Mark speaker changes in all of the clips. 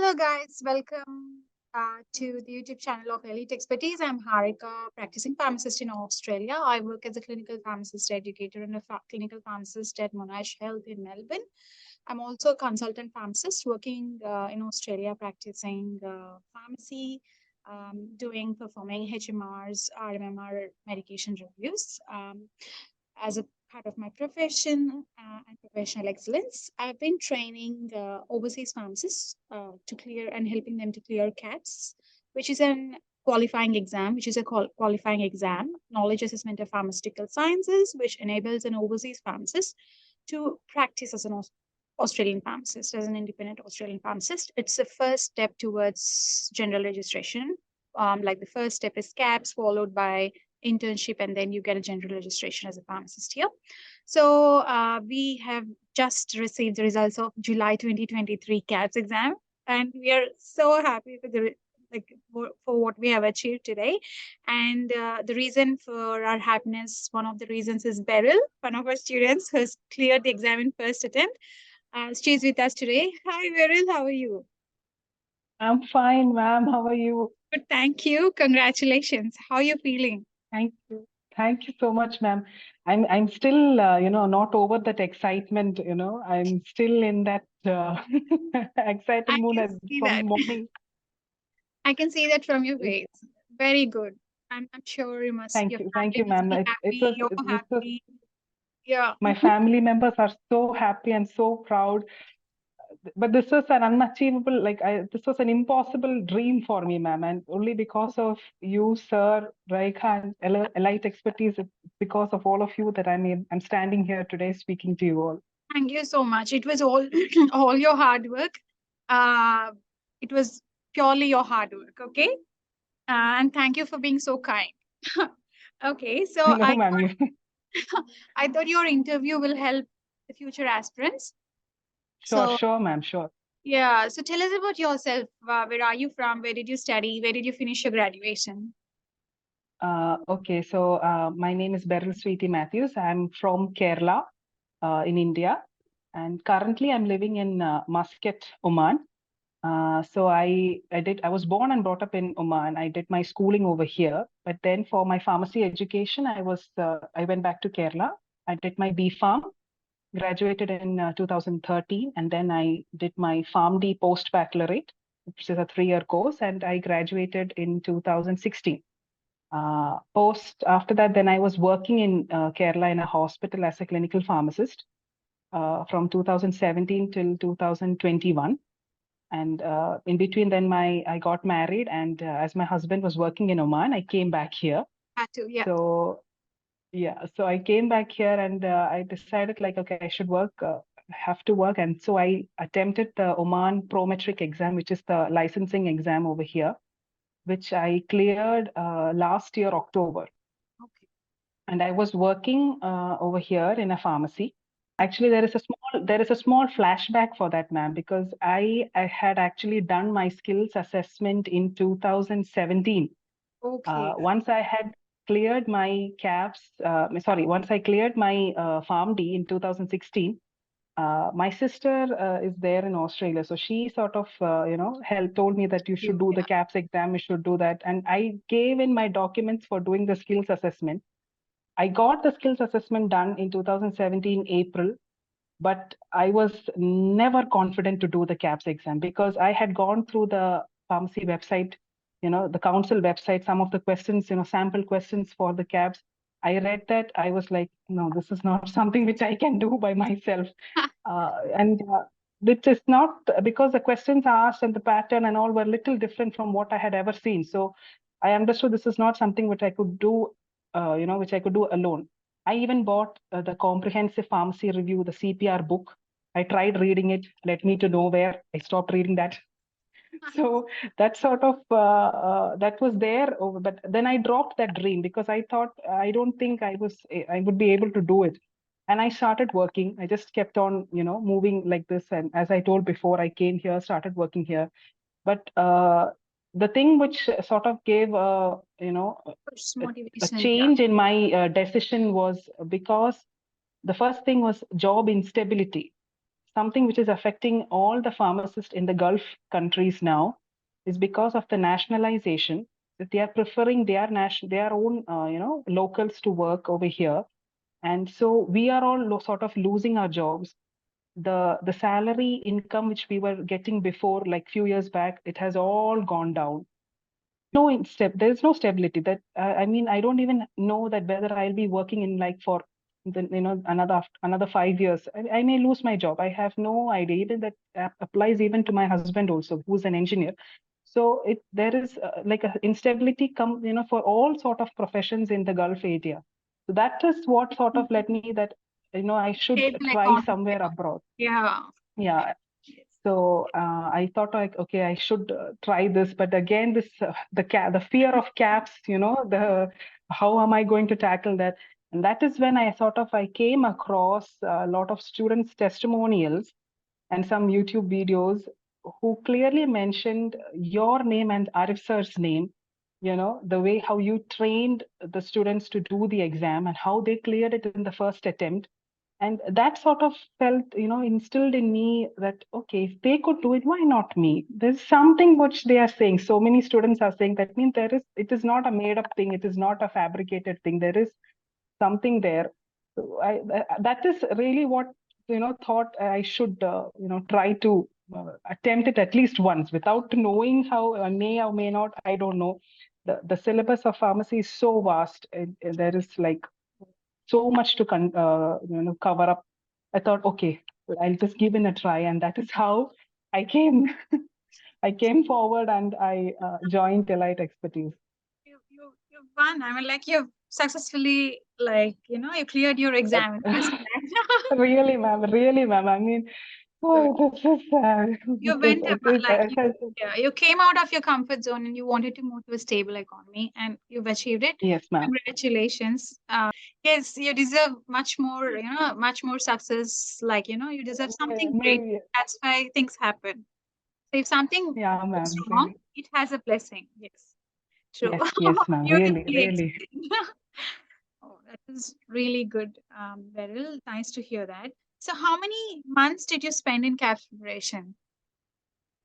Speaker 1: Hello, guys. Welcome to the YouTube channel of Elite Expertise. I'm Harika, practicing pharmacist in Australia. I work as a clinical pharmacist educator and a clinical pharmacist at Monash Health in Melbourne. I'm also a consultant pharmacist working in Australia, practicing pharmacy, performing HMRs, RMMR medication reviews. As a part of my profession and professional excellence, I've been training overseas pharmacists to clear and helping them to clear KAPS, which is an qualifying exam, which is a qualifying exam, knowledge assessment of pharmaceutical sciences, which enables an overseas pharmacist to practice as an Australian pharmacist, as an independent Australian pharmacist. It's the first step towards general registration. Like the first step is KAPS, followed by internship, and then you get a general registration as a pharmacist here. So we have just received the results of July 2023 KAPS exam, and we are so happy with the for what we have achieved today. And the reason for our happiness, one of the reasons is Beril, one of our students who has cleared the exam in first attempt. She's with us today. Hi, Beril, how are you?
Speaker 2: I'm fine, ma'am. How are you?
Speaker 1: Good, thank you. Congratulations. How are you feeling?
Speaker 2: Thank you. Thank you so much, ma'am. I'm still, not over that excitement, I'm still in that excited
Speaker 1: I
Speaker 2: mood
Speaker 1: can see
Speaker 2: from
Speaker 1: that.
Speaker 2: morning.
Speaker 1: I can see that from your face. Very good. I'm sure you must, your
Speaker 2: Thank
Speaker 1: family
Speaker 2: you,
Speaker 1: must
Speaker 2: ma'am.
Speaker 1: be
Speaker 2: It
Speaker 1: happy,
Speaker 2: was,
Speaker 1: you're
Speaker 2: this was,
Speaker 1: happy. Yeah.
Speaker 2: my family members are so happy and so proud. But this was an unachievable, this was an impossible dream for me, ma'am. And only because of you, sir, Raikha, and Elite Expertise, it's because of all of you that I'm standing here today speaking to you all.
Speaker 1: Thank you so much. It was all all your hard work. Uh, it was purely your hard work, okay? And thank you for being so kind. Okay, so
Speaker 2: No, ma'am.
Speaker 1: I thought your interview will help the future aspirants. So
Speaker 2: Sure, ma'am, sure.
Speaker 1: yeah, so tell us about yourself. Where are you from? Where did you study? Where did you finish your graduation?
Speaker 2: Okay, so my name is Beril Sweety Mathews. I'm from Kerala, in India, and currently I'm living in Muscat, Oman. So I was born and brought up in Oman. I did my schooling over here, but then for my pharmacy education, I went back to Kerala. I did my B Pharm, graduated in 2013, and then I did my PharmD post baccalaureate, which is a 3-year course, and I graduated in 2016. After that, then I was working in Kerala in a hospital as a clinical pharmacist from 2017 till 2021. And in between, then I got married, and as my husband was working in Oman, I came back here.
Speaker 1: Had to, yeah.
Speaker 2: So I came back here, and I decided okay, I should work, have to work, and so I attempted the Oman Prometric exam, which is the licensing exam over here, which I cleared last year, October.
Speaker 1: Okay.
Speaker 2: And I was working over here in a pharmacy. Actually, there is a small flashback for that, ma'am, because I had actually done my skills assessment in 2017.
Speaker 1: Okay.
Speaker 2: Once I had cleared my once I cleared my PharmD in 2016, my sister is there in Australia, so she sort of told me that you should do the KAPS exam, you should do that, and I gave in my documents for doing the skills assessment. I got the skills assessment done in 2017 April, but I was never confident to do the KAPS exam because I had gone through the pharmacy website, the council website, some of the questions, sample questions for the KAPS. I read that. I was like, no, this is not something which I can do by myself. And it is not because the questions asked and the pattern and all were a little different from what I had ever seen. So I understood this is not something which I could do, which I could do alone. I even bought the Comprehensive Pharmacy Review, the CPR book. I tried reading it, led me to nowhere. I stopped reading that. So that sort of that was there, but then I dropped that dream because I thought I don't think I would be able to do it. And I started working. I just kept on, moving like this. And as I told before, I came here, started working here. But the thing which sort of gave a change in my decision was because the first thing was job instability. something which is affecting all the pharmacists in the Gulf countries now is because of the nationalization, that they are preferring their own locals to work over here. And so we are all sort of losing our jobs. The salary income which we were getting before, like few years back, it has all gone down. There's no stability. That I mean, I don't even know that whether I'll be working in like for another 5 years. I may lose my job. I have no idea. Even that applies even to my husband also, who's an engineer. So there is like a instability for all sort of professions in the Gulf area. So that is what sort of led me that I should
Speaker 1: Stable
Speaker 2: try
Speaker 1: economy.
Speaker 2: somewhere abroad.
Speaker 1: Yeah.
Speaker 2: Yeah. So I thought like, okay, I should try this, but again, the fear of caps, how am I going to tackle that? And that is when I came across a lot of students' testimonials and some YouTube videos who clearly mentioned your name and Arif sir's name, the way how you trained the students to do the exam and how they cleared it in the first attempt. And that sort of felt, instilled in me that, okay, if they could do it, why not me? There's something which they are saying. So many students are saying that means it is not a made up thing. It is not a fabricated thing. There is something there. So that is really what, thought I should, try to attempt it at least once without knowing how may or may not, I don't know. The syllabus of pharmacy is so vast. There is like so much to cover up. I thought, okay, I'll just give it a try, and that is how I came. I came forward and I joined Elite Expertise.
Speaker 1: You've won. I mean, like you've successfully, like, you cleared your exam in first time.
Speaker 2: Really, ma'am. I mean,
Speaker 1: Good.
Speaker 2: oh, this is
Speaker 1: You went
Speaker 2: it
Speaker 1: about,
Speaker 2: is
Speaker 1: like yeah, you came out of your comfort zone and you wanted to move to a stable economy and you've achieved it.
Speaker 2: yes, ma'am.
Speaker 1: Congratulations. Yes, you deserve much more, much more success. Like, you deserve something great.
Speaker 2: Maybe,
Speaker 1: That's why things happen. So if something
Speaker 2: yeah,
Speaker 1: goes
Speaker 2: ma'am.
Speaker 1: wrong,
Speaker 2: Really,
Speaker 1: it has a blessing. Yes, true.
Speaker 2: yes, ma'am. Really,
Speaker 1: Beautifully
Speaker 2: really.
Speaker 1: explained. Oh, that is really good, Beryl. Nice to hear that. So, how many months did you spend in CAPS preparation?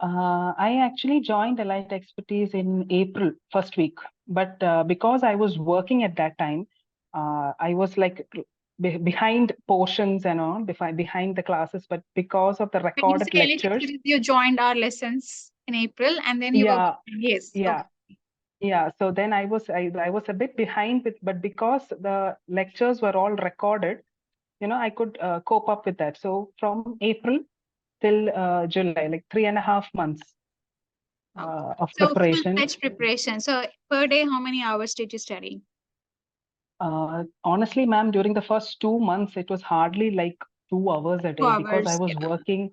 Speaker 2: I actually joined Elite Expertise in April first week, but because I was working at that time, I was like behind portions and all, behind the classes. But because of the
Speaker 1: When you
Speaker 2: recorded
Speaker 1: say elite
Speaker 2: lectures,
Speaker 1: activities, you joined our lessons in April and then you were,
Speaker 2: yeah,
Speaker 1: yes, okay.
Speaker 2: yeah, yeah. So then I was a bit behind with, but because the lectures were all recorded, I could cope up with that. So from April till July, like 3.5 months
Speaker 1: Oh.
Speaker 2: of
Speaker 1: So,
Speaker 2: preparation.
Speaker 1: full-fledged preparation. So, per day, how many hours did you study?
Speaker 2: Honestly, ma'am, during the first 2 months, it was hardly like 2 hours a
Speaker 1: Two
Speaker 2: day because I
Speaker 1: hours.
Speaker 2: was
Speaker 1: Yeah.
Speaker 2: working.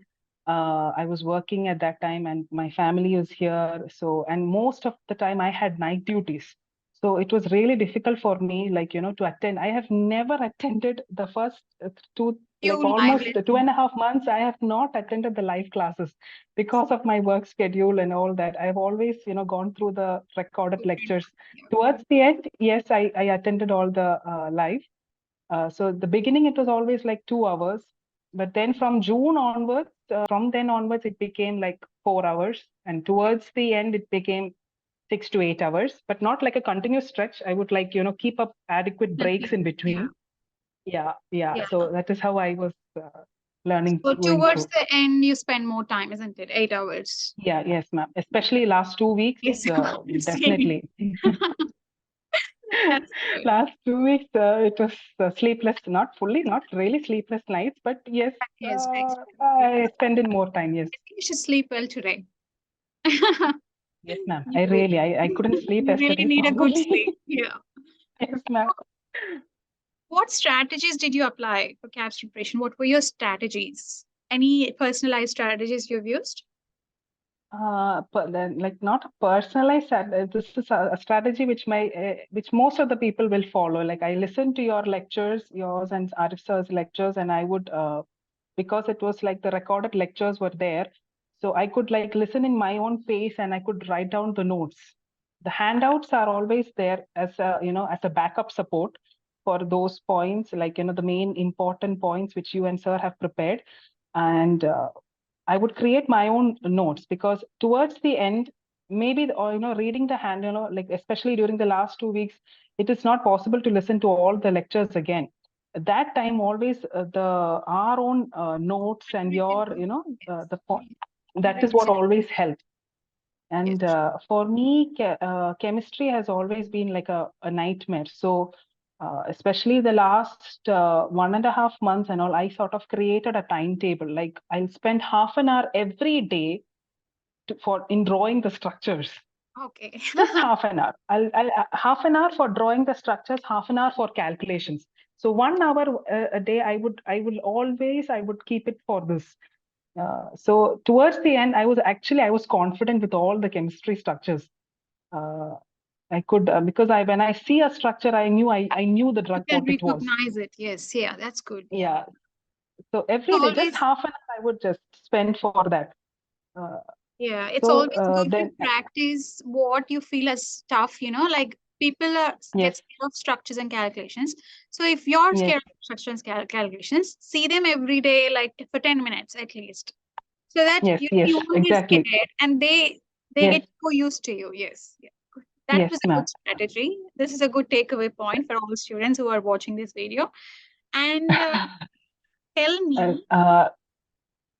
Speaker 2: I was working at that time, and my family is here. So, and most of the time, I had night duties. So it was really difficult for me, like, to attend. I have never attended the first like
Speaker 1: You live
Speaker 2: almost two
Speaker 1: lesson.
Speaker 2: and a half months. I have not attended the live classes because of my work schedule and all that. I've always, gone through the recorded lectures. Towards the end, yes, I attended all the live. So the beginning, it was always like 2 hours. But then from then onwards, it became like 4 hours. And towards the end, it became 6 to 8 hours, but not like a continuous stretch. I would like, keep up adequate breaks in
Speaker 1: Yeah.
Speaker 2: between. Yeah, yeah.
Speaker 1: Yeah.
Speaker 2: So that is how I was learning,
Speaker 1: So,
Speaker 2: going
Speaker 1: towards
Speaker 2: through.
Speaker 1: the end, you spend more time, isn't it? 8 hours.
Speaker 2: Yeah, yes, ma'am. Especially last 2 weeks,
Speaker 1: Yes. Same.
Speaker 2: definitely.
Speaker 1: That's good.
Speaker 2: Last 2 weeks, it was sleepless, not fully, not really sleepless nights, but yes,
Speaker 1: Yes,
Speaker 2: I spend in more time. Yes,
Speaker 1: you should sleep well today.
Speaker 2: yes, ma'am.
Speaker 1: You,
Speaker 2: I couldn't sleep
Speaker 1: you really
Speaker 2: yesterday
Speaker 1: need a good sleep.
Speaker 2: properly.
Speaker 1: Yeah.
Speaker 2: Yes, ma'am.
Speaker 1: What strategies did you apply for CAPS preparation? What were your strategies? Any personalized strategies you've used?
Speaker 2: But then, like not a personalized this is a strategy which most of the people will follow. Like I listened to your lectures, yours and Arif sir's lectures, and I would because it was like the recorded lectures were there, so I could like listen in my own pace and I could write down the notes. The handouts are always there as a as a backup support for those points, like the main important points which you and sir have prepared. and I would create my own notes, because towards the end, maybe, or reading the hand, like especially during the last 2 weeks, it is not possible to listen to all the lectures again. At that time, always our own notes and your,
Speaker 1: Yes.
Speaker 2: that is what
Speaker 1: Revision.
Speaker 2: always helps.
Speaker 1: Yes.
Speaker 2: And for me, chemistry has always been like a nightmare. So, especially the last 1.5 months and all, I sort of created a timetable. Like I'll spend half an hour every day for in drawing the structures.
Speaker 1: Okay.
Speaker 2: Just half an hour. I'll half an hour for drawing the structures, half an hour for calculations. So 1 hour a day, I would keep it for this. So towards the end, I was confident with all the chemistry structures. Uh, I could, because when I see a structure, I knew the
Speaker 1: You
Speaker 2: drug
Speaker 1: can
Speaker 2: what it was.
Speaker 1: recognize it. Yes. Yeah, that's good.
Speaker 2: Yeah. So every
Speaker 1: It's
Speaker 2: day, just
Speaker 1: always,
Speaker 2: half an hour, I would just spend for that. Uh,
Speaker 1: yeah, it's
Speaker 2: so
Speaker 1: always good to
Speaker 2: then
Speaker 1: practice what you feel as tough, like people are get
Speaker 2: yes,
Speaker 1: scared of structures and calculations. So if you're
Speaker 2: yes,
Speaker 1: scared of structures and calculations, see them every day, like for 10 minutes at least. So that
Speaker 2: yes,
Speaker 1: you
Speaker 2: yes,
Speaker 1: won't be
Speaker 2: exactly.
Speaker 1: scared and they
Speaker 2: Yes,
Speaker 1: get so used to you. Yes. Yeah. Good. That
Speaker 2: yes,
Speaker 1: was a
Speaker 2: ma'am.
Speaker 1: good strategy. This is a good takeaway point for all students who are watching this video. And tell
Speaker 2: And
Speaker 1: me,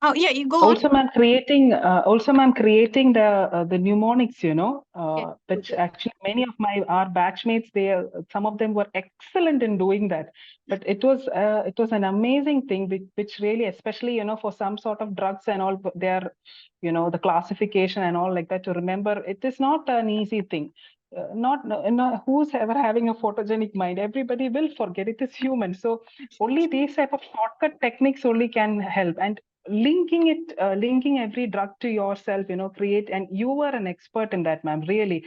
Speaker 1: oh yeah, you go on.
Speaker 2: also ma'am creating the mnemonics,
Speaker 1: Yeah, good.
Speaker 2: which actually many of our batchmates, some of them were excellent in doing that. But it was an amazing thing, which really, especially, for some sort of drugs and all, their, the classification and all like that, to remember, it is not an easy thing. Not who's ever having a photogenic mind, everybody will forget, it is human. So only these type of shortcut techniques only can help. And linking every drug to yourself, create, and you were an expert in that, ma'am, really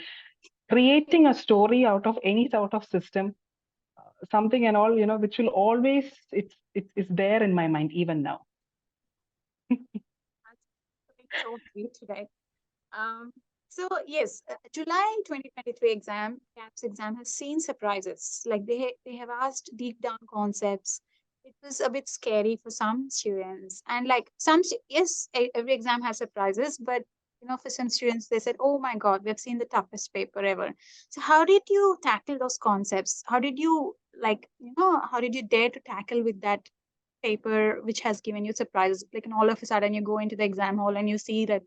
Speaker 2: creating a story out of any sort of system, something and all, which will always, it's there in my mind even now.
Speaker 1: That's so sweet today. Um, so yes, July 2023 exam, CAPS exam has seen surprises. Like they have asked deep down concepts. It was a bit scary for some students, and like yes, every exam has surprises, but for some students, they said, "Oh my God, we've seen the toughest paper ever." So how did you tackle those concepts? How did you how did you dare to tackle with that paper which has given you surprises? Like, and all of a sudden, you go into the exam hall and you see that,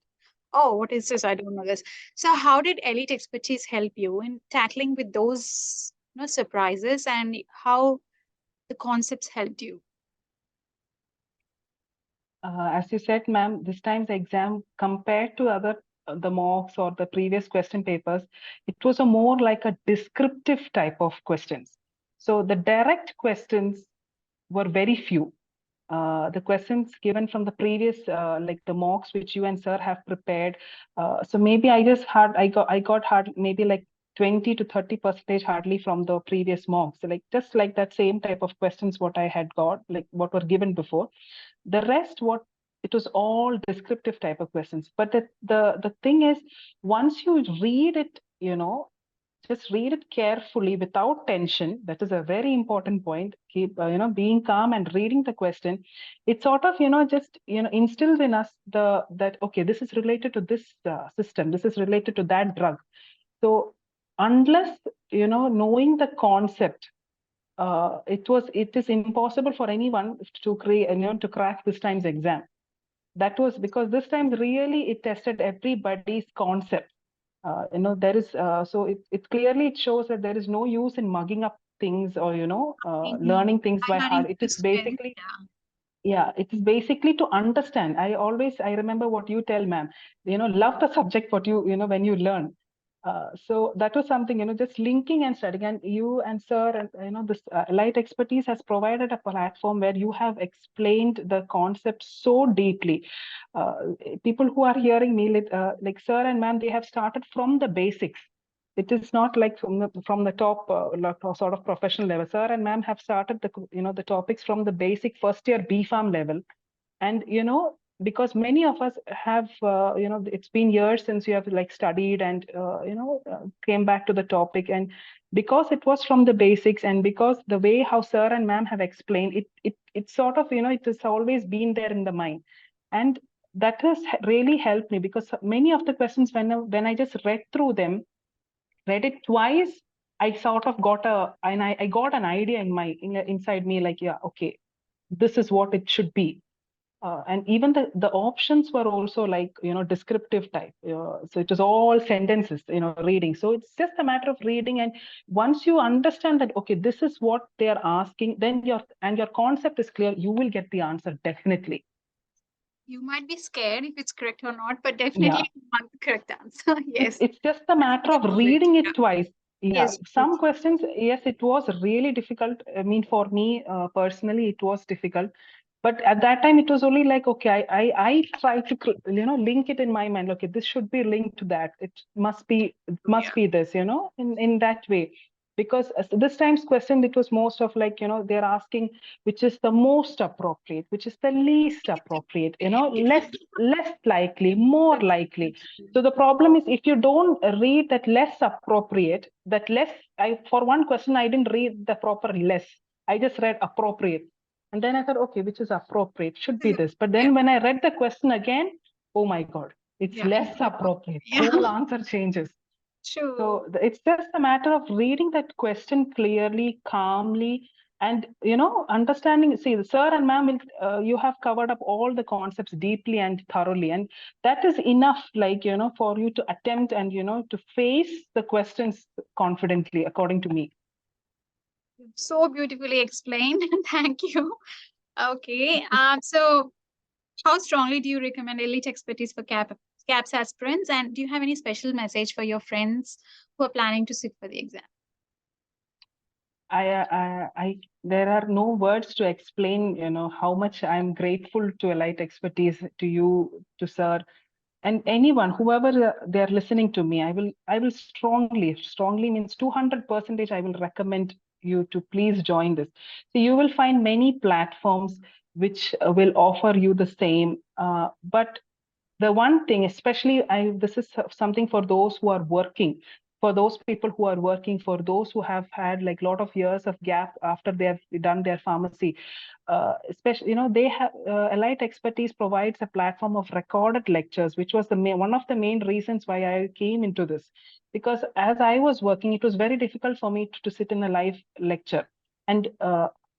Speaker 1: oh, what is this? I don't know this. So, how did elite expertise help you in tackling with those surprises, and how the concepts helped you?
Speaker 2: As you said, ma'am, this time the exam, compared to other the mocks or the previous question papers, it was a more like a descriptive type of questions. So the direct questions were very few. The questions given from the previous, like the mocks which you and sir have prepared. So maybe I got hard, maybe like 20 to 30% hardly from the previous mocks. So like just like that same type of questions what I had got, like what were given before. The rest, what it was all descriptive type of questions. But the thing is, once you read it, just read it carefully without tension. That is a very important point. Keep being calm and reading the question. It sort of just instills in us that okay, this is related to this system, this is related to that drug. So unless knowing the concept, it is impossible for anyone to create to crack this time's exam. That was because this time really it tested everybody's concept. There is so it clearly it shows that there is no use in mugging up things, or
Speaker 1: Mhm.
Speaker 2: learning things
Speaker 1: By
Speaker 2: by
Speaker 1: learning
Speaker 2: heart. It is
Speaker 1: system,
Speaker 2: basically,
Speaker 1: yeah.
Speaker 2: yeah, it is basically to understand. I remember what you tell, ma'am, love the subject what when you learn. So that was something, just linking and studying. And you and sir, and this light expertise has provided a platform where you have explained the concept so deeply. uh, People who are hearing me, like sir and ma'am, they have started from the basics. It is not like from the top, like sort of professional level. Sir and ma'am have started the topics from the basic first year B Farm level. And because many of us have, it's been years since you have like studied and, came back to the topic. And because it was from the basics, and because the way how sir and ma'am have explained it, it sort of, it has always been there in the mind. And that has really helped me, because many of the questions, when I just read through them, read it twice, I sort of got I got an idea inside me, like, yeah, okay, this is what it should be. And even the options were also like, descriptive type. So it was all sentences, reading. So it's just a matter of reading. And once you understand that, okay, this is what they are asking, then your concept is clear, you will get the answer definitely.
Speaker 1: You might be scared if it's correct or not, but definitely
Speaker 2: Yeah.
Speaker 1: you want the correct answer. Yes.
Speaker 2: It's just a matter of
Speaker 1: Knowledge,
Speaker 2: reading
Speaker 1: yeah.
Speaker 2: it twice. Yeah,
Speaker 1: Yes,
Speaker 2: some questions, yes, it was really difficult. I mean, for me personally, it was difficult. But at that time, it was only like, okay, I try to, link it in my mind. Okay, this should be linked to that. It must
Speaker 1: yeah.
Speaker 2: be this, in that way. Because this time's question, it was most of like, they're asking which is the most appropriate, which is the least appropriate, less likely, more likely. So the problem is, if you don't read that less appropriate, that less, for one question, I didn't read the proper less. I just read appropriate. And then I thought, okay, which is appropriate, should be this. But then when I read the question again, oh my God, it's
Speaker 1: Yeah.
Speaker 2: less appropriate.
Speaker 1: Yeah.
Speaker 2: Whole answer changes.
Speaker 1: True.
Speaker 2: So it's just a matter of reading that question clearly, calmly, and understanding. See, sir and ma'am, you have covered up all the concepts deeply and thoroughly, and that is enough, like for you to attempt and to face the questions confidently, according to me.
Speaker 1: So beautifully explained. Thank you. Okay. So how strongly do you recommend elite expertise for CAPS aspirants? And do you have any special message for your friends who are planning to sit for the exam?
Speaker 2: There are no words to explain, how much I'm grateful to Elite Expertise, to you, to sir, and anyone, whoever they're listening to me. I will strongly means 200%, I will recommend you to please join this. So you will find many platforms which will offer you the same, but the one thing, especially this is something for those who are working, for those people who are working, for those who have had like a lot of years of gap after they have done their pharmacy. Especially, they have Elite Expertise provides a platform of recorded lectures, which was one of the main reasons why I came into this. Because as I was working, it was very difficult for me to sit in a live lecture. And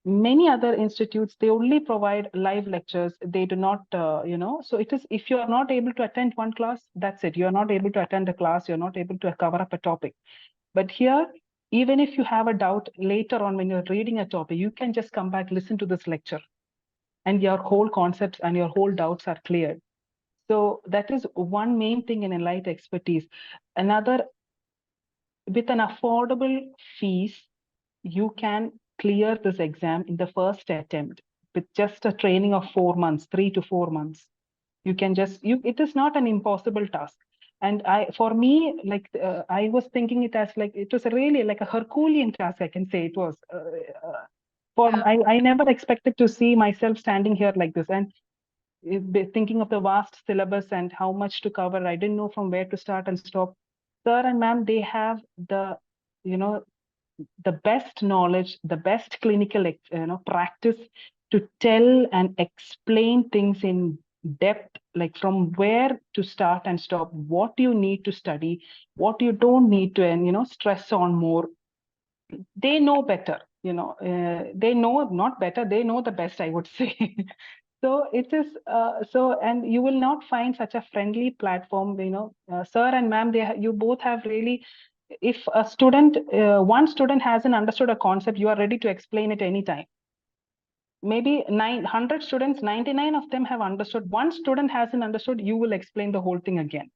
Speaker 2: many other institutes, they only provide live lectures. They do not, so it is, if you are not able to attend one class, that's it. You are not able to attend a class. You're not able to cover up a topic. But here, even if you have a doubt later on when you're reading a topic, you can just come back, listen to this lecture, and your whole concepts and your whole doubts are cleared. So that is one main thing in Elite Expertise. Another, with an affordable fees, you can clear this exam in the first attempt with just a training of 4 months, 3 to 4 months. You can just, it is not an impossible task. And for me, like, I was thinking it as like, it was really like a Herculean task, I can say it was. I never expected to see myself standing here like this. And thinking of the vast syllabus and how much to cover, I didn't know from where to start and stop. Sir and ma'am, they have the best knowledge, the best clinical practice to tell and explain things in depth, like from where to start and stop, what you need to study, what you don't need to, and stress on more. They know better, they know not better, they know the best, I would say. So it is and you will not find such a friendly platform, sir and ma'am, you both have really, if a student, one student hasn't understood a concept, you are ready to explain it anytime. Maybe 900 students, 99 of them have understood. One student hasn't understood, you will explain the whole thing again.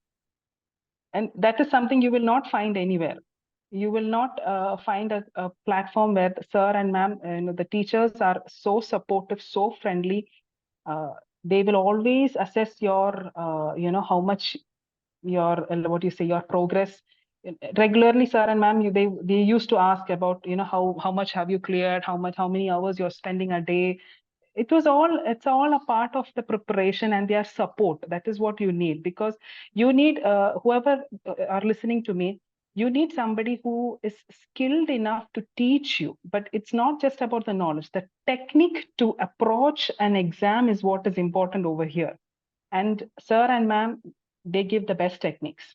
Speaker 2: And that is something you will not find anywhere. You will not find a platform where the sir and ma'am, the teachers are so supportive, so friendly. They will always assess your, how much your, what you say, your progress. Regularly, sir and ma'am, they used to ask about, how much have you cleared, how many hours you're spending a day. it's all a part of the preparation and their support. That is what you need, because you need whoever are listening to me, you need somebody who is skilled enough to teach you. But it's not just about the knowledge. The technique to approach an exam is what is important over here. And sir and ma'am, they give the best techniques.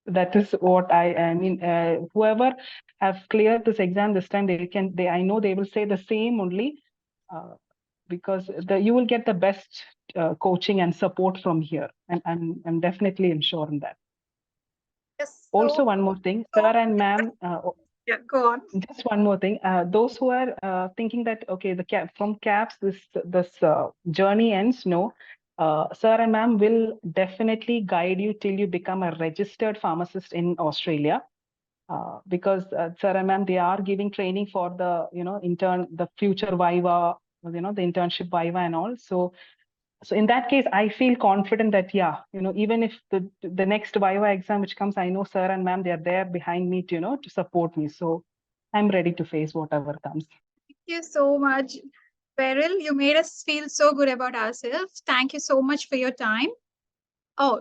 Speaker 2: That is what I mean. Whoever have cleared this exam this time, I know they will say the same only, because you will get the best coaching and support from here. And I'm definitely sure in that.
Speaker 1: Yes.
Speaker 2: Also, one more thing, sir and ma'am,
Speaker 1: Yeah, go on.
Speaker 2: just one more thing. Those who are thinking that, okay, from KAPS, this journey ends, no. Sir and ma'am will definitely guide you till you become a registered pharmacist in Australia. Because sir and ma'am, they are giving training for the, the future Viva, the internship Viva and all. So in that case, I feel confident that, yeah, even if the next Viva exam which comes, I know sir and ma'am, they are there behind me to, to support me. So I'm ready to face whatever comes.
Speaker 1: Thank you so much, Beril. You made us feel so good about ourselves. Thank you so much for your time.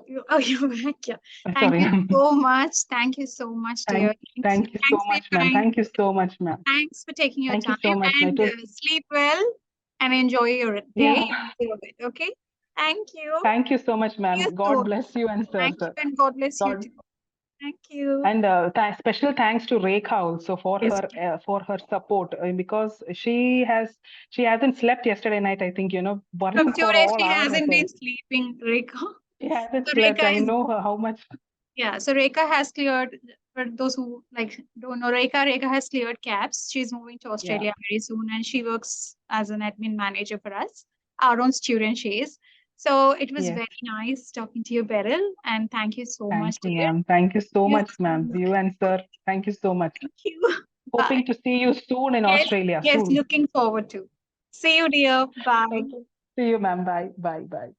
Speaker 1: You're back. Yeah. Thank
Speaker 2: Sorry.
Speaker 1: you so much. Thank you so much, dear.
Speaker 2: Thank you so
Speaker 1: Thanks for
Speaker 2: much,
Speaker 1: your
Speaker 2: ma'am.
Speaker 1: time.
Speaker 2: Thank you so much, ma'am.
Speaker 1: Thanks for taking your
Speaker 2: Thank
Speaker 1: time,
Speaker 2: you so much, ma'am.
Speaker 1: and sleep well and enjoy your day.
Speaker 2: Yeah.
Speaker 1: Okay. Thank you.
Speaker 2: Thank you so much,
Speaker 1: See you
Speaker 2: ma'am. God
Speaker 1: soon.
Speaker 2: bless you and sir,
Speaker 1: Thank you,
Speaker 2: sir.
Speaker 1: and God bless you
Speaker 2: God.
Speaker 1: too. Thank you.
Speaker 2: And special thanks to Rekha also for
Speaker 1: Yes.
Speaker 2: her support, because she hasn't slept yesterday night. I think
Speaker 1: From
Speaker 2: worrying for
Speaker 1: today,
Speaker 2: all
Speaker 1: she
Speaker 2: our
Speaker 1: hasn't been
Speaker 2: results.
Speaker 1: sleeping, Rekha.
Speaker 2: She hasn't
Speaker 1: So
Speaker 2: slept.
Speaker 1: Rekha
Speaker 2: I
Speaker 1: is
Speaker 2: know her how much.
Speaker 1: Yeah, so Rekha has cleared, for those who don't know, Rekha has cleared KAPS. She's moving to
Speaker 2: Yeah,
Speaker 1: Australia very soon, and she works as an admin manager for us, our own student she is. So it was
Speaker 2: yes.
Speaker 1: very nice talking to you, Beril, and thank you so
Speaker 2: Thank
Speaker 1: much,
Speaker 2: you,
Speaker 1: dear.
Speaker 2: ma'am. Thank you so
Speaker 1: You
Speaker 2: much, ma'am.
Speaker 1: too.
Speaker 2: You and sir, thank you so much.
Speaker 1: Thank you. Bye.
Speaker 2: Hoping to see you soon in
Speaker 1: Yes,
Speaker 2: Australia
Speaker 1: yes,
Speaker 2: soon.
Speaker 1: looking forward to. See you, dear. Bye.
Speaker 2: Okay. See you, ma'am. Bye. Bye. Bye.